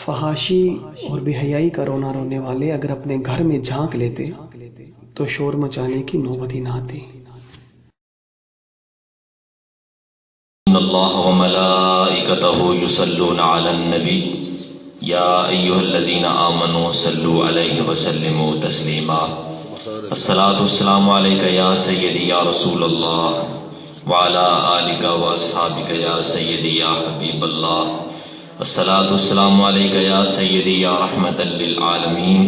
فحاشی اور بے حیائی کا رونا رونے والے اگر اپنے گھر میں جھانک لیتے تو شور مچانے کی نوبت ہی نہ آتی۔ ان اللہ وملائکتہ یصلون علی النبی یا ایھا الذین آمنوا صلوا علیہ وسلموا تسلیما۔ الصلاۃ والسلام علیک یا سیدی یا رسول اللہ وعلی آلک واصحابک یا سیدی یا حبیب اللہ۔ الصلاۃ والسلام علیک یا سیدی یا رحمۃ للعالمین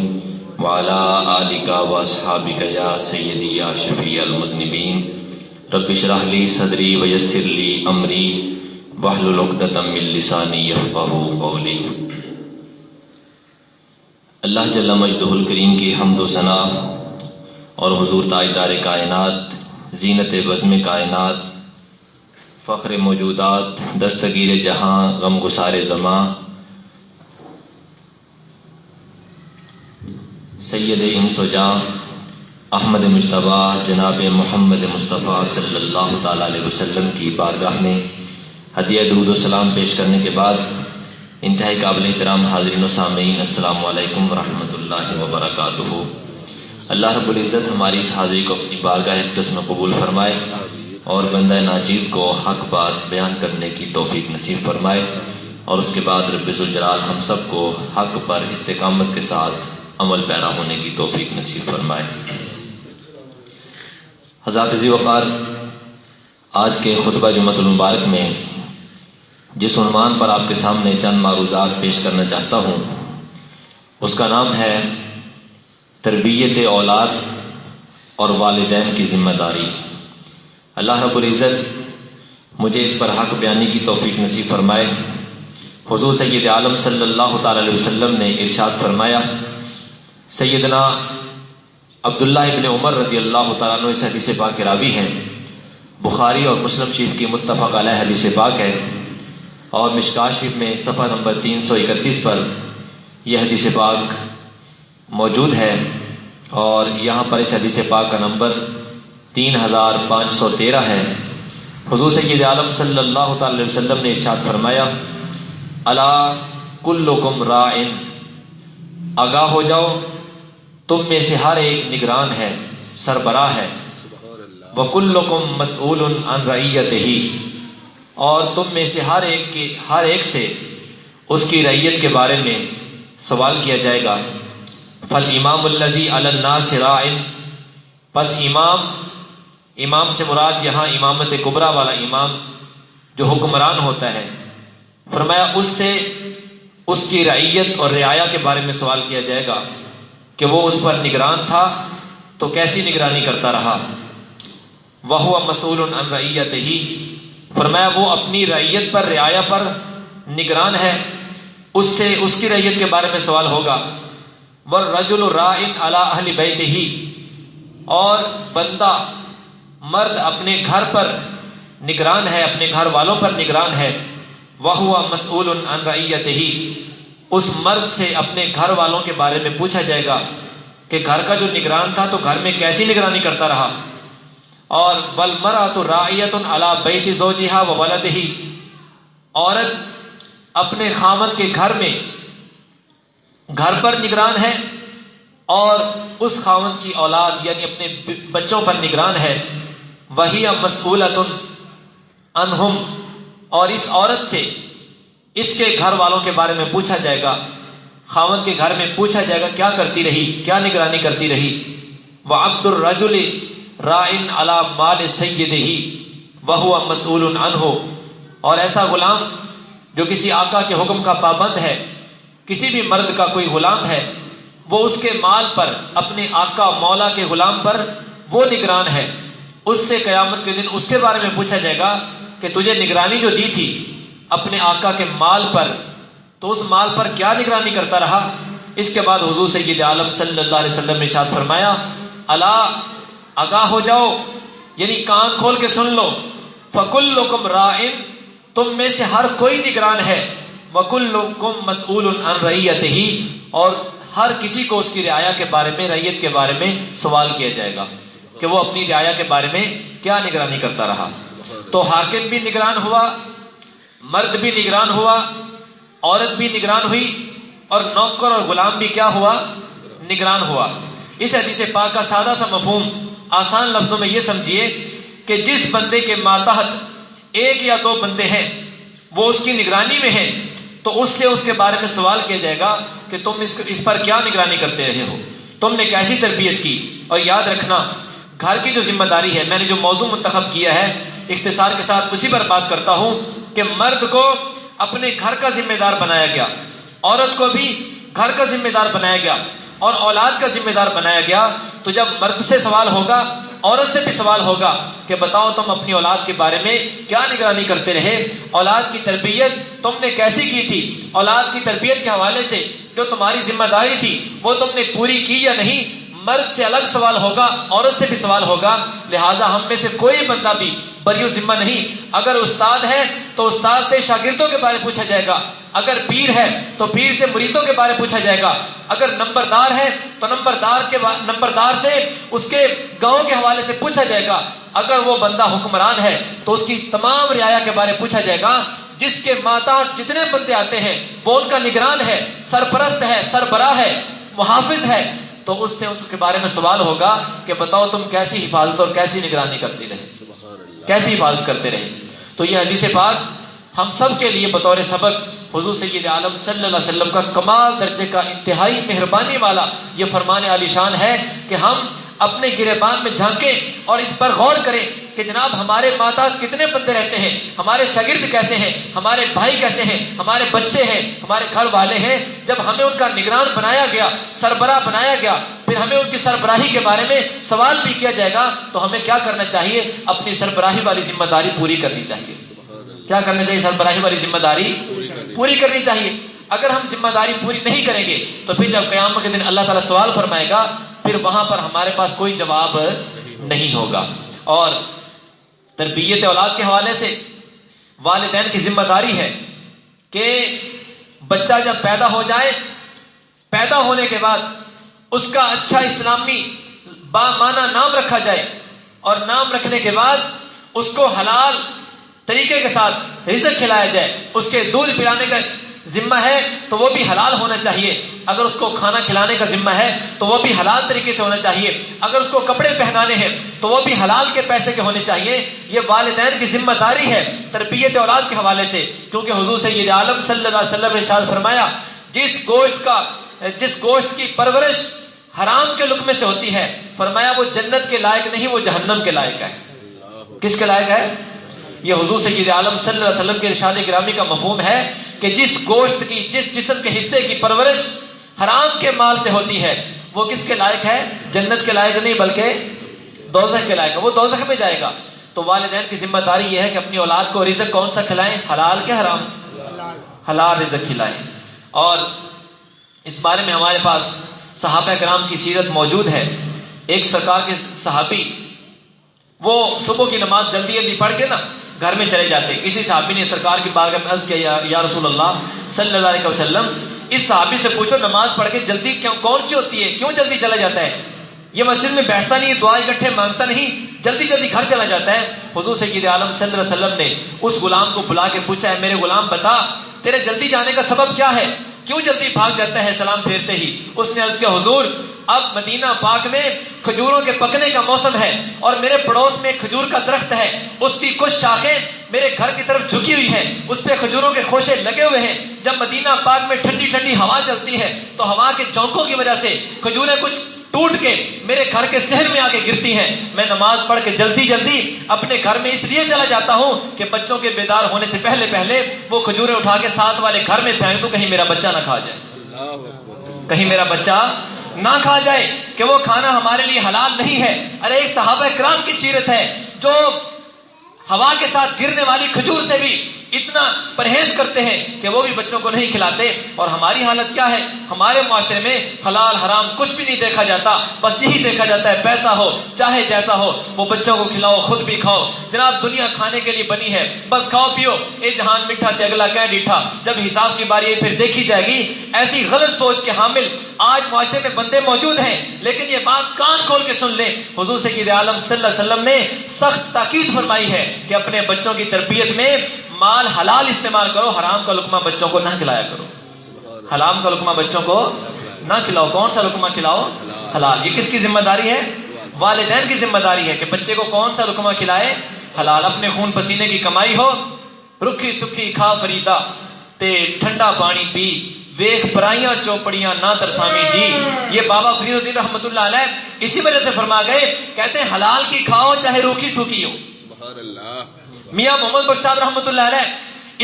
وعلی آلک واصحابک یا سیدی یا شفیع المذنبین۔ رب اشرح لی صدری ویسر لی امری واحلل عقدۃ من لسانی یفقہوا قولی۔ اللہ جل مجدہ الکریم کی حمد و ثنا اور حضور تاجدار کائنات، زینت بزم کائنات، فخر موجودات، دستگیر جہاں، غم گسار زماں، سید انس و جاں احمد مجتبیٰ جناب محمد مصطفیٰ صلی اللہ تعالیٰ علیہ وسلم کی بارگاہ میں ہدیہ درود و سلام پیش کرنے کے بعد انتہائی قابل احترام حاضرین و سامعین، السلام علیکم ورحمۃ اللہ وبرکاتہ۔ اللہ رب العزت ہماری اس حاضری کو اپنی بارگاہ اقدس میں قبول فرمائے اور بندہ ناچیز کو حق بات بیان کرنے کی توفیق نصیب فرمائے، اور اس کے بعد رب ذوالجلال ہم سب کو حق پر استقامت کے ساتھ عمل پیرا ہونے کی توفیق نصیب فرمائے۔ حضرات عزیز وقار، آج کے خطبہ جمعۃ المبارک میں جس عنوان پر آپ کے سامنے چند معروضات پیش کرنا چاہتا ہوں اس کا نام ہے تربیت اولاد اور والدین کی ذمہ داری۔ اللہ رب العزت مجھے اس پر حق بیانی کی توفیق نصیب فرمائے۔ حضور سید عالم صلی اللہ تعالی علیہ وسلم نے ارشاد فرمایا، سیدنا عبداللہ ابن عمر رضی اللہ تعالیٰ عنہ اس حدیث پاک کے راوی ہیں، بخاری اور مسلم شریف کی متفق علیہ حدیث پاک ہے، اور مشکاہ شریف میں صفحہ نمبر 331 پر یہ حدیث پاک موجود ہے، اور یہاں پر اس حدیث پاک کا نمبر 3513 ہے۔ حضور سید عالم صلی اللہ تعالی علیہ وسلم نے ارشاد فرمایا، الا کلکم راعٍ، آگاہ ہو جاؤ، تم میں سے ہر ایک نگران ہے، سربراہ ہے، وکلکم مسئول عن رعیتہ، اور تم میں سے ہر ایک سے اس کی رعیت کے بارے میں سوال کیا جائے گا۔ فالامام الذی علی الناس راع، پس امام سے مراد یہاں امامت کبریٰ والا امام جو حکمران ہوتا ہے، فرمایا اس سے اس کی رعیت اور رعایا کے بارے میں سوال کیا جائے گا کہ وہ اس پر نگران تھا تو کیسی نگرانی کرتا رہا۔ وَهُوَ مَسْئُولٌ عَنْ رَعِيَّتِهِ، فرمایا وہ اپنی رعیت پر، رعایا پر نگران ہے، اس سے اس کی رعیت کے بارے میں سوال ہوگا۔ وَالرَّجُلُ رَاعٍ عَلَىٰ أَهْلِ بَيْتِهِ، اور بندہ مرد اپنے گھر پر نگران ہے، اپنے گھر والوں پر نگران ہے۔ وَهُوَ مَسْئُولٌ عَنْ رَعِيَّتِهِ، اس مرد سے اپنے گھر والوں کے بارے میں پوچھا جائے گا کہ گھر کا جو نگران تھا تو گھر میں کیسی نگرانی کرتا رہا۔ اور وَالْمَرْأَةُ رَاعِيَةٌ عَلَىٰ بَيْتِ زَوْجِهَا وَوَلَدِهِ، عورت اپنے خاوند کے گھر میں گھر پر نگران ہے اور اس خاوند کی اولاد یعنی اپنے بچوں پر نگران ہے۔ وَهِيَ مَسْئُولَةٌ عَنْهُمْ، اور اس عورت سے اس کے گھر والوں کے بارے میں پوچھا جائے گا، خاوند کے گھر میں پوچھا جائے گا کیا کرتی رہی، کیا نگرانی کرتی رہی۔ وَعَبْدُ الرَّجُلِ رَاعٍ عَلَىٰ مَالِ سَيِّدِهِ وَهُوَ مَسْئُولٌ عَنْهُ، اور ایسا غلام جو کسی آقا کے حکم کا پابند ہے، کسی بھی مرد کا کوئی غلام ہے، وہ اس کے مال پر، اپنے آقا مولا کے غلام پر وہ نگران ہے، اس سے قیامت کے دن اس کے بارے میں پوچھا جائے گا کہ تجھے نگرانی جو دی تھی اپنے آقا کے مال پر، تو اس مال پر کیا نگرانی کرتا رہا۔ اس کے بعد حضور سید عالم صلی اللہ علیہ وسلم نے ارشاد فرمایا، الا، آگاہ ہو جاؤ، یعنی کان کھول کے سن لو، فکلکم راع، تم میں سے ہر کوئی نگران ہے، وکلکم مسئول عن رعیتہ، اور ہر کسی کو اس کی رعایا کے بارے میں، رعیت کے بارے میں سوال کیا جائے گا کہ وہ اپنی رعایا کے بارے میں کیا نگرانی کرتا رہا۔ تو حاکم بھی نگران ہوا، مرد بھی نگران ہوا، عورت بھی نگران ہوئی، اور نوکر اور غلام بھی کیا ہوا؟ نگران ہوا۔ اس حدیث پاک کا سادہ سا مفہوم آسان لفظوں میں یہ سمجھیے کہ جس بندے کے ماتحت ایک یا دو بندے ہیں وہ اس کی نگرانی میں ہیں تو اس سے اس کے بارے میں سوال کیا جائے گا کہ تم اس پر کیا نگرانی کرتے رہے ہو، تم نے کیسی تربیت کی۔ اور یاد رکھنا گھر کی جو ذمہ داری ہے، میں نے جو موضوع منتخب کیا ہے اختصار کے ساتھ اسی پر بات کرتا ہوں کہ مرد کو اپنے گھر کا ذمہ دار بنایا گیا، عورت کو بھی گھر کا ذمہ دار بنایا گیا اور اولاد کا ذمہ دار بنایا گیا۔ تو جب مرد سے سوال ہوگا عورت سے بھی سوال ہوگا کہ بتاؤ تم اپنی اولاد کے بارے میں کیا نگرانی کرتے رہے، اولاد کی تربیت تم نے کیسی کی تھی، اولاد کی تربیت کے حوالے سے جو تمہاری ذمہ داری تھی وہ تم نے پوری کی یا نہیں۔ مرد سے الگ سوال ہوگا، عورت سے بھی سوال ہوگا۔ لہذا ہم میں سے کوئی بندہ بھی بری ذمہ نہیں۔ اگر استاد ہے تو استاد سے شاگردوں کے بارے میں پوچھا جائے گا، اگر پیر ہے تو پیر سے مریدوں کے بارے میں پوچھا جائے گا، اگر نمبردار ہے تو نمبردار سے اس کے گاؤں کے حوالے سے پوچھا جائے گا، اگر وہ بندہ حکمران ہے تو اس کی تمام رعایا کے بارے میں پوچھا جائے گا۔ جس کے ماتحت جتنے بندے آتے ہیں وہ ان کا نگران ہے، سرپرست ہے، سربراہ ہے، محافظ ہے، تو اس سے اس کے بارے میں سوال ہوگا کہ بتاؤ تم کیسی حفاظت اور کیسی نگرانی کرتے رہے، کیسی حفاظت کرتے رہے۔ تو یہ حدیث پاک ہم سب کے لیے بطور سبق حضور سید عالم صلی اللہ علیہ وسلم کا کمال درجے کا انتہائی مہربانی والا یہ فرمان عالی شان ہے کہ ہم اپنے گریبان میں جھانکیں اور اس پر غور کریں کہ جناب ہمارے ماتحت کتنے بندے رہتے ہیں، ہمارے شاگرد کیسے ہیں، ہمارے بھائی کیسے ہیں، ہمارے بچے ہیں، ہمارے گھر والے ہیں۔ جب ہمیں ان کا نگران بنایا گیا، سربراہ بنایا گیا، پھر ہمیں ان کی سربراہی کے بارے میں سوال بھی کیا جائے گا تو ہمیں کیا کرنا چاہیے؟ اپنی سربراہی والی ذمہ داری پوری کرنی چاہیے۔ کیا کرنا چاہیے؟ سربراہی والی ذمہ داری پوری کرنی چاہیے۔ اگر ہم ذمہ داری پوری نہیں کریں گے تو پھر جب قیامت کے دن اللہ تعالیٰ سوال فرمائے گا پھر وہاں پر ہمارے پاس کوئی جواب نہیں ہوگا۔ اور تربیت اولاد کے حوالے سے والدین کی ذمہ داری ہے کہ بچہ جب پیدا ہو جائے، پیدا ہونے کے بعد اس کا اچھا اسلامی بامعنی نام رکھا جائے، اور نام رکھنے کے بعد اس کو حلال طریقے کے ساتھ رزق کھلایا جائے۔ اس کے دودھ پلانے کا ذمہ ہے تو وہ بھی حلال ہونا چاہیے، اگر اس کو کھانا کھلانے کا ذمہ ہے تو وہ بھی حلال طریقے سے ہونا چاہیے، اگر اس کو کپڑے پہنانے ہیں تو وہ بھی حلال کے پیسے کے ہونے چاہیے۔ یہ والدین کی ذمہ داری ہے تربیت اولاد کے حوالے سے، کیونکہ حضور سید عالم صلی اللہ علیہ وسلم نے ارشاد فرمایا جس گوشت کی پرورش حرام کے لقمے سے ہوتی ہے، فرمایا وہ جنت کے لائق نہیں، وہ جہنم کے لائق ہے۔ کس کے لائق ہے؟ یہ حضور سید عالم صلی اللہ علیہ وسلم کے ارشاد گرامی کا مفہوم ہے کہ جس گوشت کی، جس جسم کے حصے کی پرورش حرام کے مال سے ہوتی ہے وہ کس کے لائق ہے؟ جنت کے لائق نہیں بلکہ دوزخ کے لائق ہے، وہ دوزخ میں جائے گا۔ تو والدین کی ذمہ داری یہ ہے کہ اپنی اولاد کو رزق کون سا کھلائیں؟ حلال کے حرام؟ حلال رزق کھلائیں۔ اور اس بارے میں ہمارے پاس صحابہ کرام کی سیرت موجود ہے۔ ایک سرکار کے صحابی وہ صبح کی نماز جلدی جلدی پڑھ کے نا گھر میں چلے جاتے۔ کسی صحابی نے سرکار کی بارگاہ میں عرض کیا، یا رسول اللہ صلی اللہ علیہ وسلم اس صحابی سے پوچھو نماز پڑھ کے جلدی کون سی ہوتی ہے، کیوں جلدی چلا جاتا ہے؟ یہ مسجد میں بیٹھتا نہیں، دعا اکٹھے مانگتا نہیں، جلدی جلدی گھر چلا جاتا ہے۔ حضور سید عالم صلی اللہ علیہ وسلم نے اس غلام کو بلا کے پوچھا ہے، میرے غلام بتا تیرے جلدی جانے کا سبب کیا ہے، کیوں جلدی بھاگ جاتا ہے سلام پھیرتے ہی؟ اس نے عرض کیا، حضور اب مدینہ پاک میں کھجوروں کے پکنے کا موسم ہے اور میرے پڑوس میں ایک کھجور کا درخت ہے، اس کی کچھ شاخیں میرے گھر کی طرف جھکی ہوئی ہیں، اس پہ کھجوروں کے خوشے لگے ہوئے ہیں۔ جب مدینہ پاک میں ٹھنڈی ٹھنڈی ہوا چلتی ہے تو ہوا کے جھونکوں کی وجہ سے کھجوریں کچھ ٹوٹ کے میرے گھر کے صحن میں آ کے گرتی ہیں۔ میں نماز پڑھ کے جلدی جلدی اپنے گھر میں اس لیے چلا جاتا ہوں کہ بچوں کے بیدار ہونے سے پہلے پہلے وہ کھجوریں اٹھا کے ساتھ والے گھر میں پھینک دوں، کہیں میرا بچہ نہ کھا جائے، کہیں میرا بچہ نہ کھا جائے، کہ وہ کھانا ہمارے لیے حلال نہیں ہے۔ ارے ایک صحابہ کرام کی سیرت ہے جو ہوا کے ساتھ گرنے والی کھجور سے بھی اتنا پرہیز کرتے ہیں کہ وہ بھی بچوں کو نہیں کھلاتے۔ اور ہماری حالت کیا ہے؟ ہمارے معاشرے میں حلال حرام کچھ بھی نہیں دیکھا جاتا، بس یہی دیکھا جاتا ہے پیسہ ہو چاہے جیسا ہو وہ بچوں کو کھلاؤ، خود بھی کھاؤ۔ جناب دنیا کھانے کے لیے بنی ہے، بس کھاؤ پیو، اے جہان میٹھا تے اگلا کیا ڈیٹھا، جب حساب کی باری پھر دیکھی جائے گی۔ ایسی غلط سوچ کے حامل آج معاشرے میں بندے موجود ہیں، لیکن یہ بات کان کھول کے سن لیں، حضور سید عالم صلی اللہ علیہ وسلم نے سخت تاکید فرمائی ہے کہ اپنے بچوں کی تربیت میں مال حلال استعمال کرو، حرام کا لقمہ بچوں کو نہ کھلایا کرو۔ حرام کا لقمہ بچوں کو نہ کھلاؤ. کون سا لقمہ کھلاؤ؟ حلال. یہ کس کی ذمہ داری ہے؟ والدین کی ذمہ داری ہے کہ بچے کو کون سا لقمہ کھلائے؟ حلال. اپنے خون پسینے کی کمائی ہو. رکھی سکھی کھا فریدا تے ٹھنڈا پانی پی ویخ پرائیاں چوپڑیاں نہ ترسامی جی. یہ بابا فرید الدین رحمۃ اللہ علیہ اسی وجہ سے فرما گئے، کہتے ہیں حلال کی کھاؤ چاہے روکھی سوکھی ہو. سبحان اللہ. میاں محمد بخش صاحب رحمۃ اللہ علیہ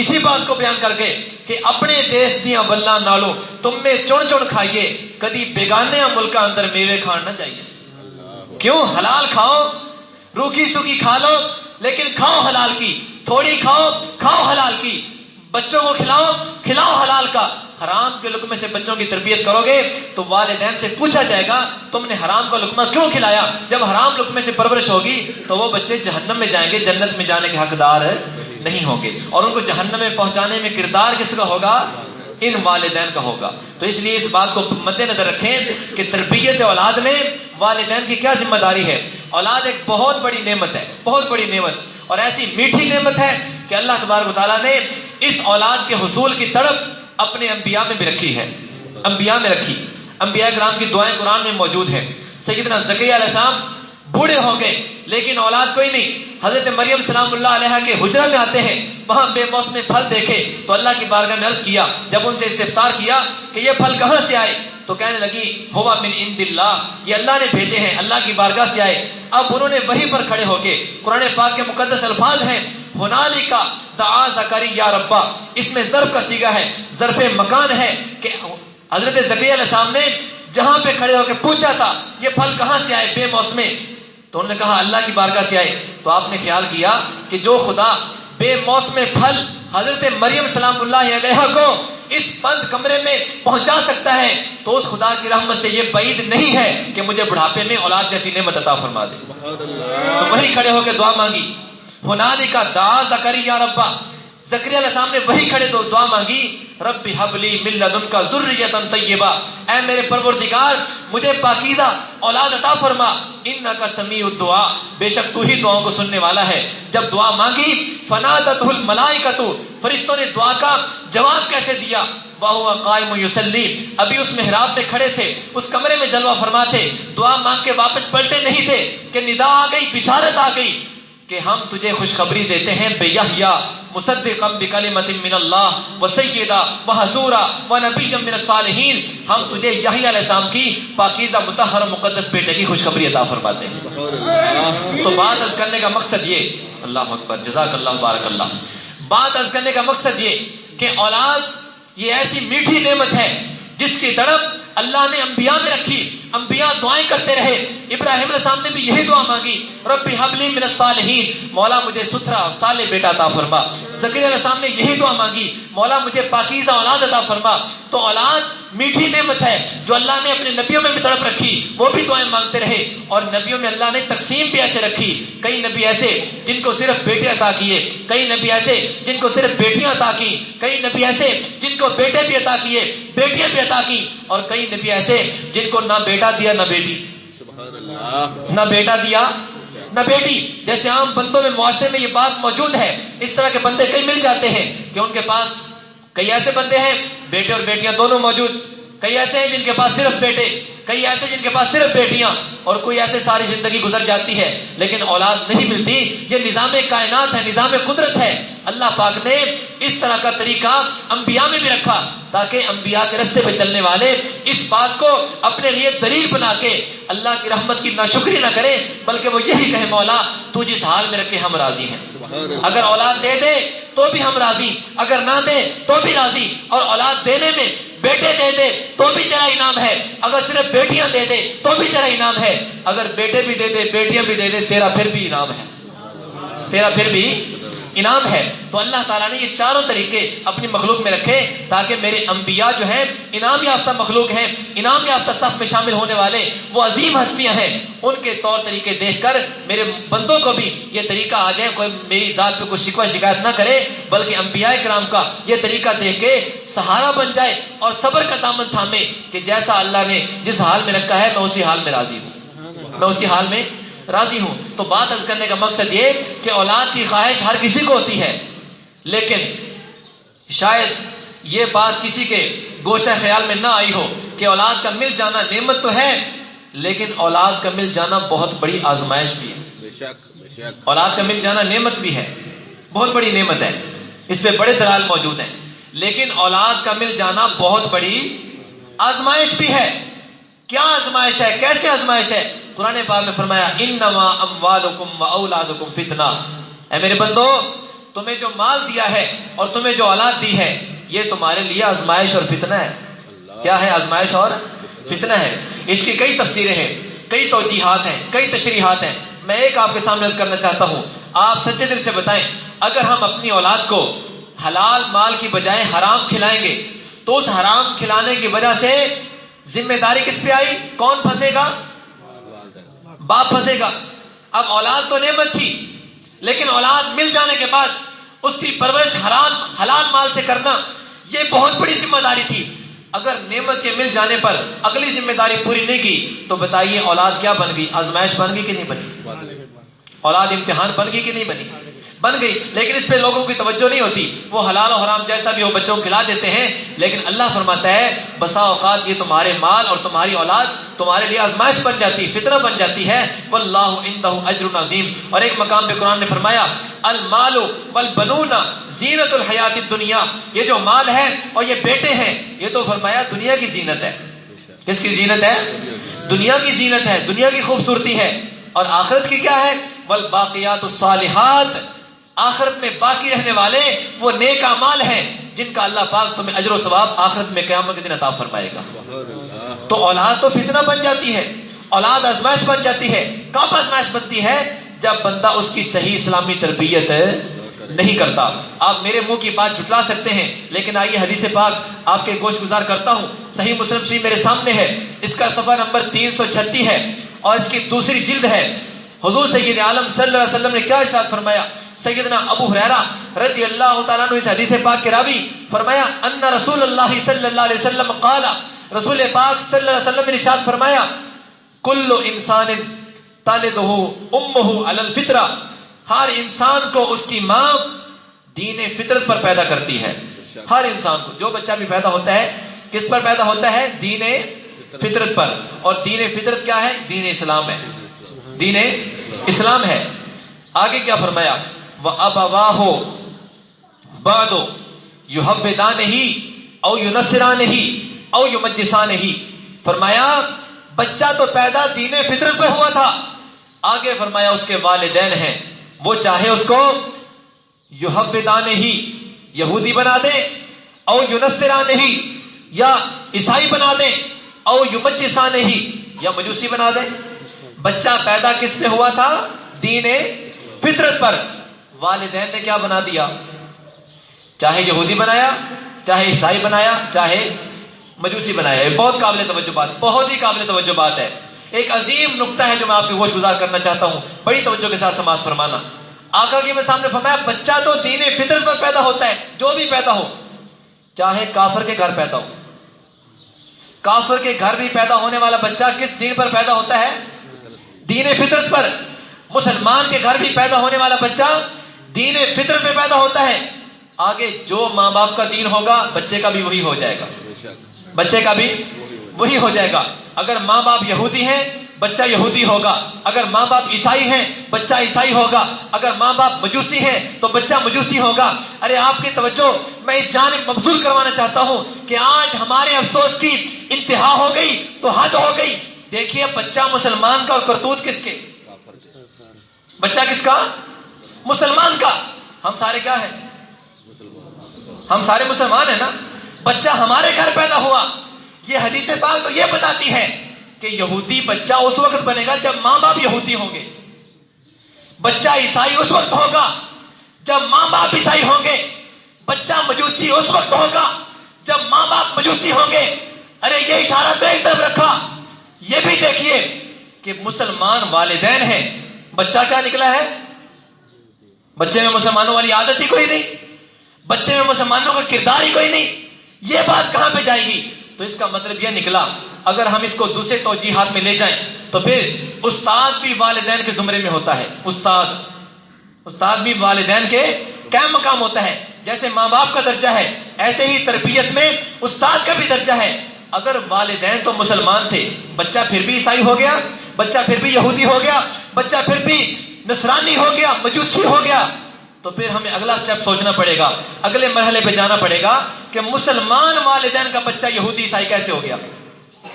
اسی بات کو بیان کر کے کہ اپنے دیش دیاں بلاں نالوں تم میں چن چن کھائیے، کدی بیگانے ملکاں اندر میوے کھان نہ چاہیے. کیوں؟ حلال کھاؤ، روکھی سوکھی کھا لو لیکن کھاؤ حلال کی. تھوڑی کھاؤ، کھاؤ حلال کی. بچوں کو کھلاؤ، کھلاؤ حلال کا. حرام کے لقمے سے بچوں کی تربیت کرو گے تو والدین سے پوچھا جائے گا تم نے حرام کا لقمہ کیوں کھلایا؟ جب حرام لقمے سے پرورش ہوگی تو وہ بچے جہنم میں جائیں گے، جنت میں جانے کے حقدار نہیں ہوں گے. اور ان کو جہنم میں پہنچانے میں کردار کس کا ہوگا؟ ان والدین کا ہوگا. تو اس لیے اس بات کو مد نظر رکھیں کہ تربیت اولاد میں والدین کی کیا ذمہ داری ہے. اولاد ایک بہت بڑی نعمت ہے، بہت بڑی نعمت، اور ایسی میٹھی نعمت ہے کہ اللہ تبارک و تعالیٰ نے اس اولاد کے حصول کی طرف اپنے انبیاء میں بھی رکھی ہے. انبیاء میں رکھی. انبیاء کرام کی دعائیں قرآن میں موجود ہیں. سیدنا زکریا علیہ السلام بوڑھے ہو گئے لیکن اولاد کوئی نہیں. حضرت مریم سلام اللہ علیہ کے حجرہ میں آتے ہیں، وہاں بے موسم پھل دیکھے تو اللہ کی بارگاہ میں عرض کیا. جب ان سے استفسار کیا کہ یہ پھل کہاں سے آئے تو کہنے لگی ہوا من عند اللہ، یہ اللہ نے بھیجے ہیں، اللہ کی بارگاہ سے آئے. اب انہوں نے وہیں پر کھڑے ہو کے قرآن پاک کے مقدس الفاظ ہیں ہنالک دعا زکریا ربا، اس میں ظرف کا صیغہ ہے، ظرف مکان ہے کہ حضرت زکریا علیہ السلام نے جہاں پہ کھڑے ہو کے پوچھا تھا یہ پھل کہاں سے آئے بے موسمے، تو انہوں نے کہا اللہ کی بارگاہ سے آئے. تو آپ نے خیال کیا کہ جو خدا بے موسم پھل حضرت مریم سلام اللہ علیہ کو اس بند کمرے میں پہنچا سکتا ہے تو اس خدا کی رحمت سے یہ بعید نہیں ہے کہ مجھے بڑھاپے میں اولاد جیسی نعمت عطا فرما دے. تو وہی کھڑے ہو کے دعا مانگی. ہنالک دعا زکریا ربا، زکریا علیہ السلام نے وہی کھڑے تو دعا مانگی رب ہب لی من لدنک ذریۃ طیبہ، اے میرے پروردگار مجھے پاکیزہ اولاد عطا فرما. انک سمیع الدعاء، بے شک تو ہی دعاؤں کو سننے والا ہے. جب دعا مانگی فنادتہ الملائکۃ، فرشتوں نے دعا کا جواب کیسے دیا؟ وہو قائم یصلی، ابھی اس محراب میں کھڑے تھے، اس کمرے میں جلوہ فرما تھے، دعا مانگ کے واپس پلٹے نہیں تھے کہ ندا آ گئی، بشارت آ گئی کہ ہم تجھے خوشخبری دیتے ہیں بیحییٰ مصدقا بکلمۃ من اللہ وسیدا وحصورا ونبیا من الصالحین، ہم تجھے یحییٰ علیہ السلام کی پاکیزہ مطہر و مقدس بیٹے کی خوشخبری عطا فرماتے ہیں. تو بات عرض کرنے کا مقصد یہ، اللہ اکبر جزاک اللہ بارک اللہ، بات عرض کرنے کا مقصد یہ کہ اولاد یہ ایسی میٹھی نعمت ہے جس کی طرف اللہ نے انبیاء میں رکھی. انبیاء دعائیں کرتے رہے. ابراہیم علیہ السلام نے بھی یہی دعا مانگی رب ہب لی من الصالحین، مولا مجھے ستھرا اور صالح بیٹا عطا فرما. زکریا علیہ السلام نے یہی دعا مانگی مولا مجھے پاکیزہ اولاد عطا فرما. تو اولاد میٹھی نعمت ہے جو اللہ نے اپنے نبیوں میں بھی تڑپ رکھی، وہ بھی دعائیں مانگتے رہے. اور نبیوں میں اللہ نے تقسیم بھی ایسے رکھی، کئی نبی ایسے جن کو صرف بیٹے عطا کیے، کئی نبی ایسے جن کو صرف بیٹیاں عطا کی، کئی نبی ایسے جن کو بیٹے بھی عطا کیے، بیٹیاں بھی عطا کی، اور کئی نبی ایسے جن کو نہ بیٹا دیا نہ بیٹی، نہ بیٹا دیا نہ بیٹی. جیسے عام بندوں میں معاشرے میں یہ بات موجود ہے، اس طرح کے بندے کئی مل جاتے ہیں کہ ان کے پاس کئی ایسے بندے ہیں بیٹے اور بیٹیاں دونوں موجود، کئی ایسے ہیں جن کے پاس صرف بیٹے، کئی ایسے جن کے پاس صرف بیٹیاں، اور کوئی ایسے ساری زندگی گزر جاتی ہے لیکن اولاد نہیں ملتی. یہ نظام کائنات ہے، نظام قدرت ہے. اللہ پاک نے اس طرح کا طریقہ انبیاء میں بھی رکھا تاکہ انبیاء کے رستے پہ چلنے والے اس بات کو اپنے لیے دلیل بنا کے اللہ کی رحمت کی ناشکری نہ کرے، بلکہ وہ یہی کہے مولا تو جس حال میں رکھے ہم راضی ہیں. اگر اولاد دے دے تو بھی ہم راضی، اگر نہ دے تو بھی راضی. اور اولاد دینے میں بیٹے دے دے تو بھی تیرا انعام ہے، اگر صرف بیٹیاں دے دے تو بھی تیرا انعام ہے، اگر بیٹے بھی دے دے بیٹیاں بھی دے دے تیرا پھر بھی انعام ہے، تیرا پھر بھی انعام ہے. تو اللہ تعالیٰ نے یہ چاروں طریقے اپنی مخلوق میں رکھے تاکہ میرے انبیاء جو ہیں انعام یافتہ مخلوق ہیں، انعام یافتہ صف میں شامل ہونے والے وہ عظیم ہستیاں ہیں، ان کے طور طریقے دیکھ کر میرے بندوں کو بھی یہ طریقہ آ جائے، کوئی میری ذات پہ کوئی شکوہ شکایت نہ کرے، بلکہ انبیاء کرام کا یہ طریقہ دیکھ کے سہارا بن جائے اور صبر کا دامن تھامے کہ جیسا اللہ نے جس حال میں رکھا ہے میں اسی حال میں راضی ہوں، میں اسی حال میں راضی ہوں. تو بات عرض کرنے کا مقصد یہ کہ اولاد کی خواہش ہر کسی کو ہوتی ہے، لیکن شاید یہ بات کسی کے گوشہ خیال میں نہ آئی ہو کہ اولاد کا مل جانا نعمت تو ہے، لیکن اولاد کا مل جانا بہت بڑی آزمائش بھی ہے۔ بے شک اولاد کا مل جانا نعمت بھی ہے، بہت بڑی نعمت ہے، اس پہ بڑے دلائل موجود ہیں، لیکن اولاد کا مل جانا بہت بڑی آزمائش بھی ہے۔ کیا آزمائش ہے؟ کیسے آزمائش ہے؟ قرآن پاک میں فرمایا انما اموالکم و اولادکم فتنہ، اے میرے بندو تمہیں جو مال دیا ہے اور تمہیں جو اولاد دی ہے یہ تمہارے لیے آزمائش اور فتنہ ہے۔ کیا ہے؟ آزمائش اور فتنہ ہے۔ اس کی کئی تفسیریں ہیں، کئی توجیحات ہیں، کئی تشریحات ہیں۔ میں ایک آپ کے سامنے عرض کرنا چاہتا ہوں، آپ سچے دل سے بتائیں اگر ہم اپنی اولاد کو حلال مال کی بجائے حرام کھلائیں گے تو اس حرام کھلانے کی وجہ سے ذمہ داری کس پہ آئی؟ کون پھنسے گا؟ باپ پھنسے گا۔ اب اولاد تو نعمت تھی، لیکن اولاد مل جانے کے بعد اس کی پرورش حلال مال سے کرنا یہ بہت بڑی ذمہ داری تھی۔ اگر نعمت کے مل جانے پر اگلی ذمہ داری پوری نہیں کی تو بتائیے اولاد کیا بن گئی؟ آزمائش بن گئی کہ نہیں بنی؟ اولاد امتحان بن گئی کہ نہیں بنی؟ بن گئی، لیکن اس پہ لوگوں کی توجہ نہیں ہوتی، وہ حلال و حرام جیسا بھی ہو بچوں کو کھلا دیتے ہیں، لیکن اللہ فرماتا ہے بسا اوقات یہ تمہارے مال اور تمہاری اولاد تمہارے لیے آزمائش بن جاتی، فتنہ بن جاتی ہے۔ واللہ عندہ اجر عظیم۔ اور ایک مقام پہ قرآن نے فرمایا المال والبنون زینت الحیات الدنیا، یہ جو مال ہے اور یہ بیٹے ہیں یہ تو فرمایا دنیا کی زینت ہے۔ کس کی زینت ہے؟ دنیا کی زینت ہے، دنیا کی خوبصورتی ہے۔ اور آخرت کی کیا ہے؟ والباقیات الصالحات، آخرت میں باقی رہنے والے وہ نیک اعمال ہیں جن کا اللہ پاک تمہیں اجر و ثواب آخرت میں قیامت کے دن عطا فرمائے گا۔ تو اولاد تو فتنہ بن جاتی ہے، اولاد آزمائش بن جاتی ہے۔ کب آزمائش بنتی ہے؟ جب بندہ اس کی صحیح اسلامی تربیت نہیں کرتا۔ آپ میرے منہ کی بات جھٹلا سکتے ہیں، لیکن آئیے حدیث پاک آپ کے گوش گزار کرتا ہوں۔ صحیح مسلم شریف میرے سامنے ہے، اس کا صفحہ نمبر 336 ہے اور اس کی دوسری جلد ہے۔ حضور سید عالم صلی اللہ علیہ وسلم نے کیا ارشاد فرمایا؟ سیدنا ابو ہریرہ رضی اللہ تعالیٰ عنہ اس حدیث پاک کے راوی فرمایا ان رسول اللہ صلی اللہ علیہ وسلم قال، رسول پاک صلی اللہ علیہ وسلم نے ارشاد فرمایا کل انسان تلدہ امہ علی الفطرہ، ہر انسان کو اس کی ماں دین فطرت پر پیدا کرتی ہے۔ ہر انسان کو، جو بچہ بھی پیدا ہوتا ہے کس پر پیدا ہوتا ہے؟ دین فطرت پر۔ اور دین فطرت کیا ہے؟ دین اسلام ہے، دین اسلام ہے۔ آگے کیا فرمایا؟ وَأَبَوَاهُ بَعْدُ يُحَوِّدَانِهِ أَوْ يُنَصِّرَانِهِ أَوْ يُمَجِّسَانِهِ، فرمایا بچہ تو پیدا دین فطرت پہ ہوا تھا، آگے فرمایا اس کے والدین ہیں، وہ چاہے اس کو يُحَوِّدَانِهِ یہودی بنا دیں، او يُنَصِّرَانِهِ یا عیسائی بنا دیں، او يُمَجِّسَانِهِ یا مجوسی بنا دیں۔ بچہ پیدا کس پہ ہوا تھا؟ دین فطرت پر۔ والدین نے کیا بنا دیا؟ چاہے یہودی بنایا، چاہے عیسائی بنایا، چاہے مجوسی بنایا۔ بہت قابل توجہ بات، بہت ہی قابل توجہ بات ہے۔ ایک عظیم نقطہ ہے جو میں آپ کی گوش گزار کرنا چاہتا ہوں، بڑی توجہ کے ساتھ سماعت فرمانا۔ آقا کی میں سامنے فرمایا بچہ تو دین فطرت پر پیدا ہوتا ہے، جو بھی پیدا ہو، چاہے کافر کے گھر پیدا ہو۔ کافر کے گھر بھی پیدا ہونے والا بچہ کس دین پر پیدا ہوتا ہے؟ دین فطرت پر۔ مسلمان کے گھر بھی پیدا ہونے والا بچہ دین فطرت میں پیدا ہوتا ہے۔ آگے جو ماں باپ کا دین ہوگا بچے کا بھی وہی ہو جائے گا، بچے کا بھی وہی ہو جائے گا۔ اگر ماں باپ یہودی ہیں بچہ یہودی ہوگا، اگر ماں باپ عیسائی ہیں بچہ عیسائی ہوگا، اگر ماں باپ مجوسی ہیں تو بچہ مجوسی ہوگا۔ ارے آپ کی توجہ میں اس جانب مبذول کروانا چاہتا ہوں کہ آج ہمارے افسوس کی انتہا ہو گئی تو حد ہو گئی۔ دیکھیے بچہ مسلمان کا اور کرتوت کس کے؟ بچہ کس کا؟ مسلمان کا۔ ہم سارے کیا ہیں؟ ہم سارے مسلمان ہیں نا۔ بچہ ہمارے گھر پیدا ہوا، یہ حدیث پاک تو یہ بتاتی ہے کہ یہودی بچہ اس وقت بنے گا جب ماں باپ یہودی ہوں گے، بچہ عیسائی اس وقت ہوگا جب ماں باپ عیسائی ہوں گے، بچہ مجوسی اس وقت ہوگا جب ماں باپ مجوسی ہوں گے۔ ارے یہ اشارہ تو ایک طرف رکھا، یہ بھی دیکھیے کہ مسلمان والدین ہیں، بچہ کیا نکلا ہے؟ بچے میں مسلمانوں والی عادت ہی کوئی نہیں، بچے میں مسلمانوں کا کردار ہی کوئی نہیں۔ یہ بات کہاں پہ جائے گی؟ تو اس کا مطلب یہ نکلا اگر ہم اس کو دوسرے توجیحات میں لے جائیں تو پھر استاد بھی والدین کے زمرے میں ہوتا ہے۔ استاد بھی والدین کے کیا مقام ہوتا ہے؟ جیسے ماں باپ کا درجہ ہے ایسے ہی تربیت میں استاد کا بھی درجہ ہے. اگر والدین تو مسلمان تھے، بچہ پھر بھی عیسائی ہو گیا، بچہ پھر بھی یہودی ہو گیا، بچہ پھر بھی نصرانی ہو گیا، مجوسی ہو گیا، تو پھر ہمیں اگلا سٹیپ سوچنا پڑے گا، اگلے مرحلے پہ جانا پڑے گا کہ مسلمان والدین کا بچہ یہودی عیسائی کیسے ہو گیا،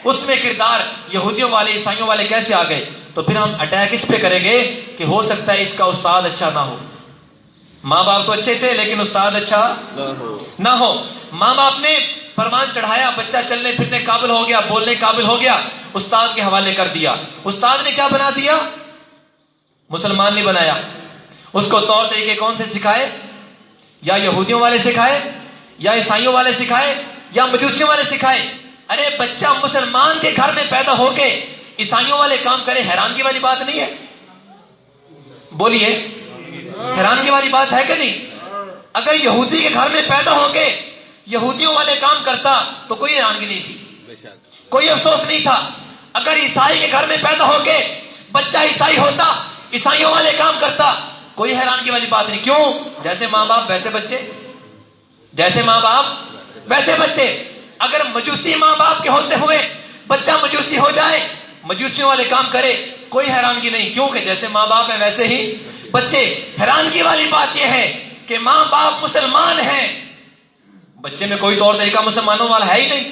اس میں کردار یہودیوں والے عیسائیوں والے کیسے آ گئے. تو پھر ہم اٹیک اس پہ کریں گے کہ ہو سکتا ہے اس کا استاد اچھا نہ ہو. ماں باپ تو اچھے تھے لیکن استاد اچھا نہ ہو. ماں باپ نے فرمان چڑھایا، بچہ چلنے پھرنے قابل ہو گیا، بولنے قابل ہو گیا، استاد کے حوالے کر دیا. استاد نے کیا بنا دیا؟ مسلمان نہیں بنایا. اس کو طور طریقے کون سے سکھائے؟ یا یہودیوں والے سکھائے، یا عیسائیوں والے سکھائے، یا مجوسیوں والے سکھائے. ارے بچہ مسلمان کے گھر میں پیدا ہو کے عیسائیوں والے کام کرے، حیرانگی والی بات نہیں ہے؟ بولیے، حیرانگی والی بات ہے کہ نہیں؟ اگر یہودی کے گھر میں پیدا ہو کے یہودیوں والے کام کرتا تو کوئی حیرانگی نہیں تھی، کوئی افسوس نہیں تھا. اگر عیسائی کے گھر میں پیدا ہو کے بچہ عیسائی ہوتا، عیسائیوں والے کام کرتا، کوئی حیرانگی والی بات نہیں. کیوں؟ جیسے ماں باپ ویسے بچے، جیسے ماں باپ ویسے بچے. اگر مجوسی ماں باپ کے ہوتے ہوئے بچہ مجوسی ہو جائے، مجوسیوں والے کام کرے، کوئی حیرانگی نہیں، کیونکہ جیسے ماں باپ ہیں ویسے ہی بچے. حیرانگی والی بات یہ ہے کہ ماں باپ مسلمان ہیں، بچے میں کوئی طور طریقہ مسلمانوں والا ہے ہی نہیں.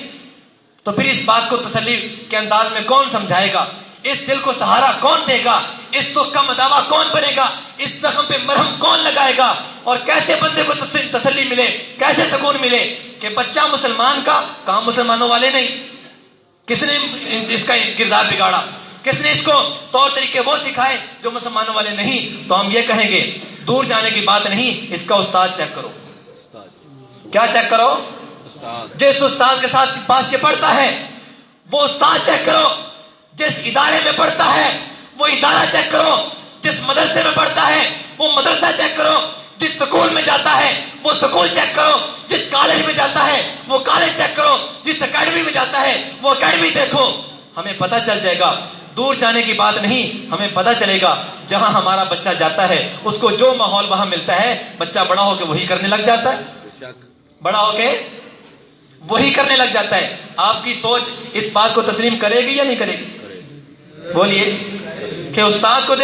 تو پھر اس بات کو تسلی کے انداز میں کون سمجھائے گا؟ اس دل کو سہارا کون دے گا؟ اس دکھ کا مداوا کون بنے گا؟ اس زخم پہ مرہم کون لگائے گا؟ اور کیسے بندے کو تسلی ملے، کیسے سکون ملے کہ بچہ مسلمان کا کام مسلمانوں والے نہیں؟ کس نے اس کا کردار بگاڑا؟ کس نے اس کو طور طریقے وہ سکھائے جو مسلمانوں والے نہیں؟ تو ہم یہ کہیں گے دور جانے کی بات نہیں، اس کا استاد چیک کرو. کیا چیک کرو؟ جس استاد کے ساتھ پاس یہ پڑھتا ہے وہ استاد چیک کرو، جس ادارے میں پڑھتا ہے وہ ادارہ چیک کرو، جس مدرسے میں پڑھتا ہے وہ مدرسہ چیک کرو، جس سکول میں جاتا ہے وہ سکول چیک کرو، جس کالج میں جاتا ہے وہ کالج چیک کرو، جس اکیڈمی میں جاتا ہے وہ اکیڈمی دیکھو. ہمیں پتہ چل جائے گا. دور جانے کی بات نہیں، ہمیں پتہ چلے گا جہاں ہمارا بچہ جاتا ہے اس کو جو ماحول وہاں ملتا ہے بچہ بڑا ہو کے وہی کرنے لگ جاتا ہے، بڑا ہو کے وہی کرنے لگ جاتا ہے. آپ کی سوچ اس بات کو تسلیم کرے گی یا نہیں کرے گی؟ بولیے کہ استاد کو